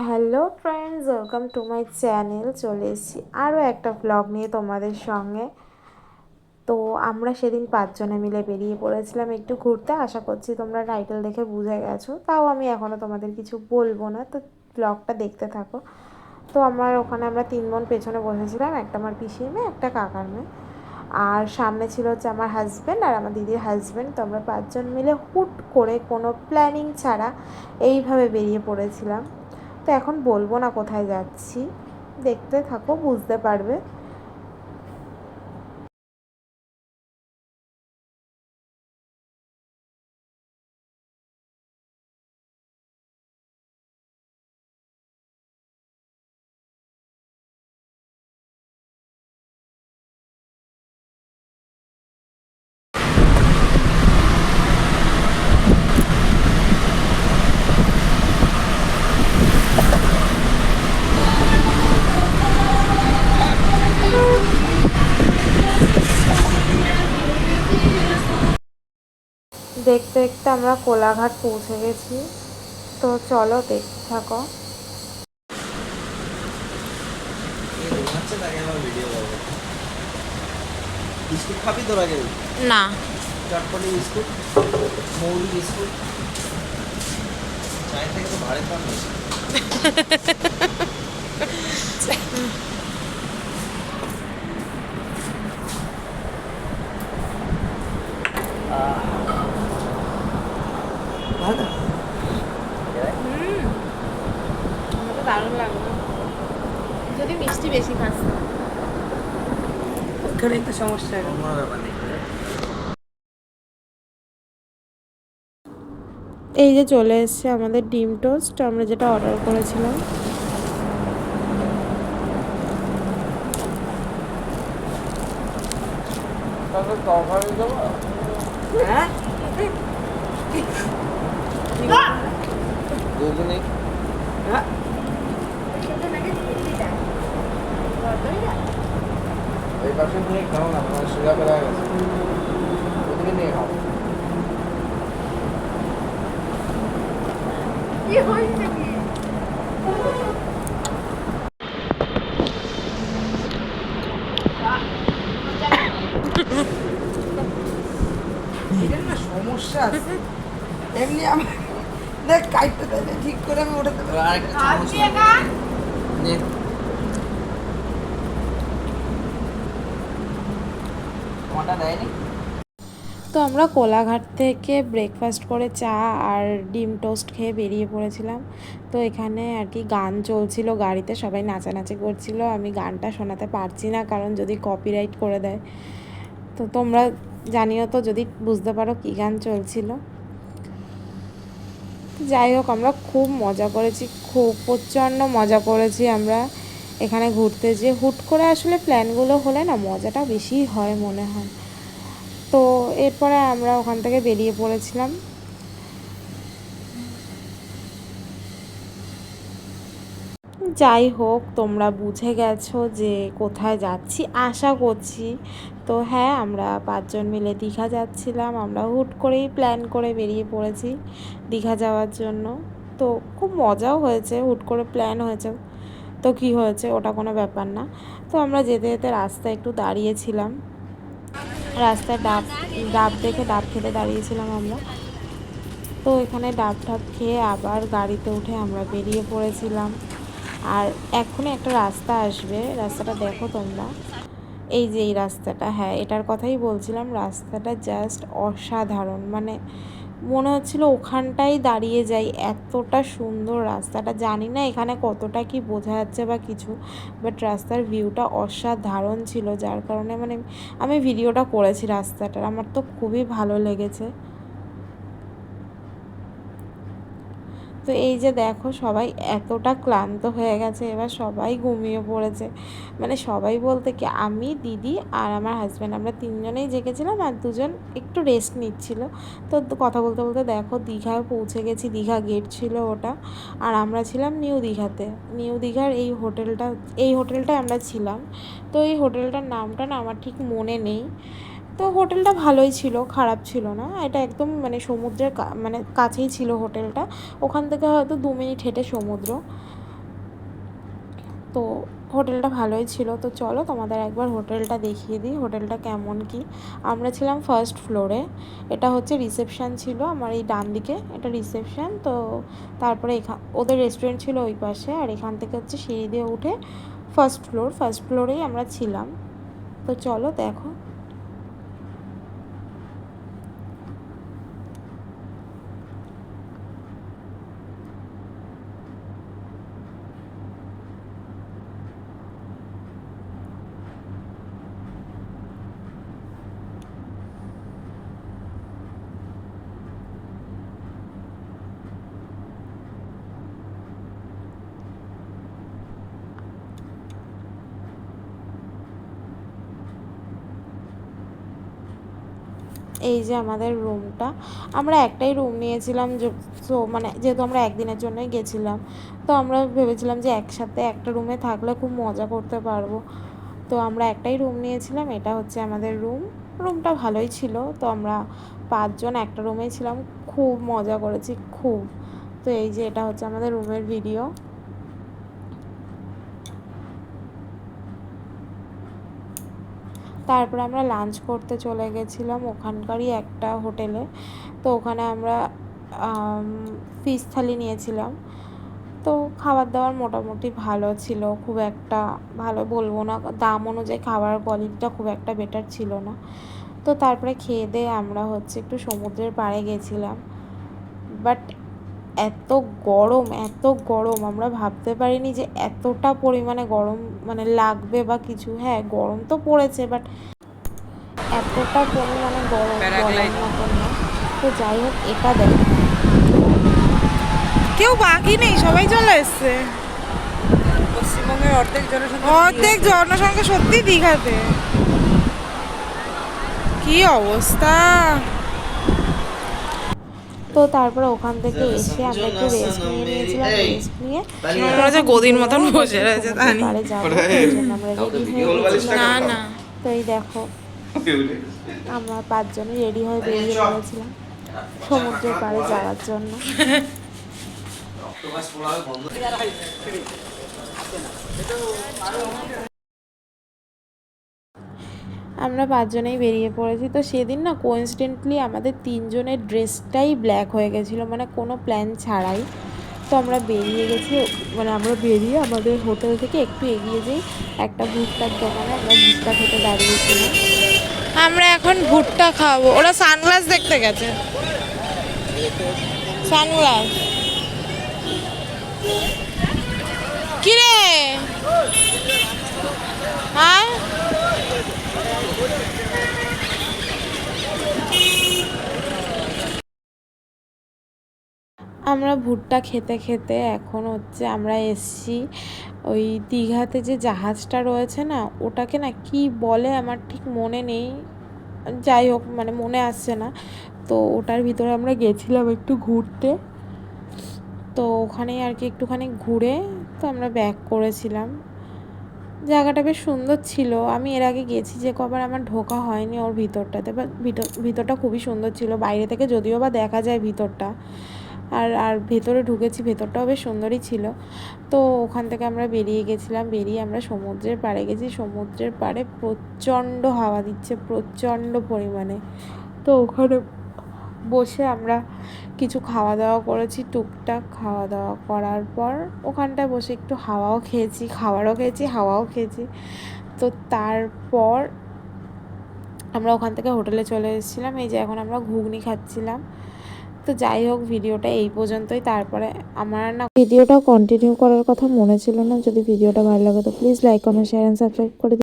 Hello friends, welcome to my channel. চলে এসেছি আরও একটা ব্লগ নিয়ে তোমাদের সঙ্গে। তো আমরা সেদিন 5 জনে মিলে বেরিয়ে পড়েছিলাম একটু ঘুরতে। আশা করছি তোমরা টাইটেল দেখে বুঝে গেছো, তাও আমি এখনও তোমাদের কিছু বলবো না, তো ব্লগটা দেখতে থাকো। তো ওখানে আমরা 3 বোন পেছনে বসেছিলাম, একটা আমার পিসির মেয়ে, একটা কাকার মেয়ে, আর সামনে ছিল হচ্ছে আমার হাজব্যান্ড আর আমার দিদির হাজব্যান্ড। তো আমরা 5জন মিলে হুট করে কোনো প্ল্যানিং ছাড়া এইভাবে বেরিয়ে পড়েছিলাম। তো এখন বলবো না কোথায় যাচ্ছি, দেখতে থাকো, বুঝতে পারবে। দেখতে দেখতে আমরা কোলাঘাট পৌঁছে গেছি। তো চলো দেখতে থাকো। বিস্কুট খাবি তোর আগে? না। চটপটি বিস্কুট, মৌরি বিস্কুট, চায়ের থেকে তো ভাড়ে পান বেশি। ভালো আমার তো দারুণ লাগলো, যদি মিষ্টি বেশি খাস। ওখানে একটা সমস্যা, কোনো ব্যাপার নেই। এই যে চলে এসছে আমাদের ডিম টোস্ট, আমরা যেটা অর্ডার করেছিলাম। হ্যাঁ দুজনে হ্যাঁ এই পাশে নিয়ে খাও না, তোমার সুগা পেরা গেছে, ওদিকে নিয়ে খাও। এটার না সমস্যা আছে, এমনি আমার দেখ কাইটটা দেবে ঠিক করে আমি ওঠাতে পারি। আর একটা চামচ নে। তোমারটা দেয়নি? তো আমরা কোলাঘাট থেকে ব্রেকফাস্ট করে চা আর ডিম টোস্ট খেয়ে বেরিয়ে পড়েছিলাম। তো এখানে আর কি গান চলছিল গাড়িতে, সবাই নাচানাচি করছিল। আমি গানটা শোনাতে পারছি না, কারণ যদি কপিরাইট করে দেয়। তো তোমরা জানিও তো যদি বুঝতে পারো কী গান চলছিল। যাই হোক, আমরা খুব মজা করেছি, খুব প্রচণ্ড মজা করেছি আমরা এখানে ঘুরতে। যে হুট করে আসলে প্ল্যানগুলো হলে না মজাটা বেশি হয় মনে হয়। তো এরপরে আমরা ওখান থেকে বেরিয়ে পড়েছিলাম। যাই হোক, তোমরা বুঝে গেছো যে কোথায় যাচ্ছি আশা করছি। তো হ্যাঁ, আমরা 5জন মিলে দীঘা যাচ্ছিলাম। আমরা হুট করেই প্ল্যান করে বেরিয়ে পড়েছি দীঘা যাওয়ার জন্য। তো খুব মজাও হয়েছে, হুট করে প্ল্যান হয়েছে তো কী হয়েছে, ওটা কোনো ব্যাপার না। তো আমরা যেতে যেতে রাস্তায় একটু দাঁড়িয়েছিলাম, রাস্তায় ডাব ডাব দেখে ডাব খেতে দাঁড়িয়েছিলাম আমরা। তো এখানে ডাব ঠাব খেয়ে আবার গাড়িতে উঠে আমরা বেরিয়ে পড়েছিলাম। আর এখনই একটা রাস্তা আসবে, রাস্তাটা দেখো তোমরা, এই যে এই রাস্তাটা, হ্যাঁ এটার কথাই বলছিলাম। রাস্তাটা জাস্ট অসাধারণ, মানে মনে হচ্ছিল ওখানটাই দাঁড়িয়ে যাই, এতটা সুন্দর রাস্তাটা। জানি না এখানে কতটা কি বোঝা যাচ্ছে বা কিছু, বাট রাস্তার ভিউটা অসাধারণ ছিল, যার কারণে মানে আমি ভিডিওটা করেছি রাস্তাটার। আমার তো খুবই ভালো লেগেছে। তো এই যে দেখো, সবাই এতটা ক্লান্ত হয়ে গেছে, এবার সবাই ঘুমিয়ে পড়েছে। মানে সবাই বলতে কি, আমি, দিদি আর আমার হাজব্যান্ড, আমরা 3জনেই জেগেছিলাম, আর 2জন একটু রেস্ট নিচ্ছিল। তো কথা বলতে বলতে দেখো দীঘায় পৌঁছে গেছি, দীঘা গেট ছিল ওটা। আর আমরা ছিলাম নিউ দীঘাতে। নিউ দীঘার এই হোটেলটায় আমরা ছিলাম। তো এই হোটেলটার নামটা না আমার ঠিক মনে নেই। তো হোটেলটা ভালোই ছিল, খারাপ ছিল না। এটা একদম মানে সমুদ্রের মানে কাছেই ছিল হোটেলটা। ওখান থেকে হয়তো 2 মিনিট হেঁটে সমুদ্র। তো হোটেলটা ভালোই ছিল। তো চলো তোমাদের একবার হোটেলটা দেখিয়ে দিই হোটেলটা কেমন কি। আমরা ছিলাম ফার্স্ট ফ্লোরে, এটা হচ্ছে রিসেপশান ছিল আমার এই ডান দিকে, এটা রিসেপশান। তো তারপরে ওদের রেস্টুরেন্ট ছিল ওই পাশে, আর এখান থেকে হচ্ছে সিঁড়ি দিয়ে উঠে ফার্স্ট ফ্লোরেই আমরা ছিলাম। তো চলো দেখো। এই যে আমাদের রুমটা, আমরা একটাই রুম নিয়েছিলাম। তো মানে যেহেতু আমরা একদিনের জন্যই গেছিলাম, তো আমরা ভেবেছিলাম যে একসাথে একটা রুমে থাকলে খুব মজা করতে পারবো। তো আমরা একটাই রুম নিয়েছিলাম, এটা হচ্ছে আমাদের রুমটা ভালোই ছিল। তো আমরা 5 জন একটা রুমেই ছিলাম, খুব মজা করেছি খুব। তো এই যে এটা হচ্ছে আমাদের রুমের ভিডিও। তারপরে আমরা লাঞ্চ করতে চলে গেছিলাম ওখানকারই একটা হোটেলে। তো ওখানে আমরা ফিশ থালি নিয়েছিলাম। তো খাবার দাবার মোটামুটি ভালো ছিল, খুব একটা ভালো বলবো না, দাম অনুযায়ী খাবার কোয়ালিটিটা খুব একটা বেটার ছিল না। তো তারপরে খেয়ে দিয়ে আমরা হচ্ছে একটু সমুদ্রের পাড়ে গেছিলাম। বাট এত গরম আমরা ভাবতে পারিনি যে এতটা পরিমাণে গরম মানে লাগবে বা কিছু। হ্যাঁ গরম তো পড়েছে, বাট এতটা পরিমাণে গরম বলার মতন না। তো যাই হোক, এটা দেখো কেউ বাকি নেই, সবাই চলে এসছে। পশ্চিমবঙ্গের অর্ধেক জনসংখ্যা সত্যি দীঘাতে, কি অবস্থা। তো তারপরে ওখান থেকে এসে আমরা একটু রেস্ট নিয়েছিলাম। রেস্ট নিয়ে গদির মতন বসে রয়েছে পাড়ে যাবো, সেই জন্য আমরা রেডি হয়ে গেছিলাম। না তো এই দেখো আমরা 5 জনে রেডি হয়ে বেরিয়ে পড়েছিলাম সমুদ্রের পাড়ে যাওয়ার জন্য। আমরা 5 জনেই বেরিয়ে পড়েছি। তো সেদিন না কোইন্সিডেন্টলি আমাদের 3 জনের ড্রেসটাই ব্ল্যাক হয়ে গেছিলো, মানে কোনো প্ল্যান ছাড়াই। তো আমরা বেরিয়ে গেছি, মানে আমরা বেরিয়ে আমাদের হোটেল থেকে একটু এগিয়ে যাই একটা ভুট্টার দোকানে, আমরা ভুট্টা খেতে দাঁড়িয়েছিলাম। আমরা এখন ভুট্টা খাবো। ওরা সানগ্লাস দেখতে গেছে, সানগ্লাস। কি রে হ্যাঁ, আমরা ভুট্টা খেতে খেতে এখন হচ্ছে আমরা এসছি ওই দীঘাতে যে জাহাজটা রয়েছে না, ওটাকে না কি বলে আমার ঠিক মনে নেই, যাই হোক মানে মনে আসছে না। তো ওটার ভিতরে আমরা গেছিলাম একটু ঘুরতে। তো ওখানেই আর কি একটুখানি ঘুরে তো আমরা ব্যাক করেছিলাম। জায়গাটা বেশ সুন্দর ছিল, আমি এর আগে গেছি যে কবার, আমার ঢোকা হয়নি ওর ভিতরটাতে, বা ভিতরটা খুবই সুন্দর ছিল বাইরে থেকে, যদিও বা দেখা যায় ভিতরটা। আর ভেতরে ঢুকেছি, ভেতরটাও বেশ সুন্দরই ছিল। তো ওখান থেকে আমরা বেরিয়ে গেছিলাম, বেরিয়ে আমরা সমুদ্রের পাড়ে গেছি। সমুদ্রের পাড়ে প্রচণ্ড হাওয়া দিচ্ছে, প্রচণ্ড পরিমাণে। তো ওখানে বসে আমরা কিছু খাওয়া দাওয়া করেছি, টুকটাক খাওয়া দাওয়া করার পর ওখানটায় বসে একটু হাওয়াও খেয়েছি, খাবারও খেয়েছি, হাওয়াও খেয়েছি। তো তারপর আমরা ওখান থেকে হোটেলে চলে এসেছিলাম। এই যে এখন আমরা ঘুগনি খাচ্ছিলাম। তো যাই হোক, ভিডিওটা এই পর্যন্তই। তারপরে আমার না ভিডিওটা কন্টিনিউ করার কথা মনে ছিল না। যদি ভিডিওটা ভালো লাগে তো please like comment share and subscribe করে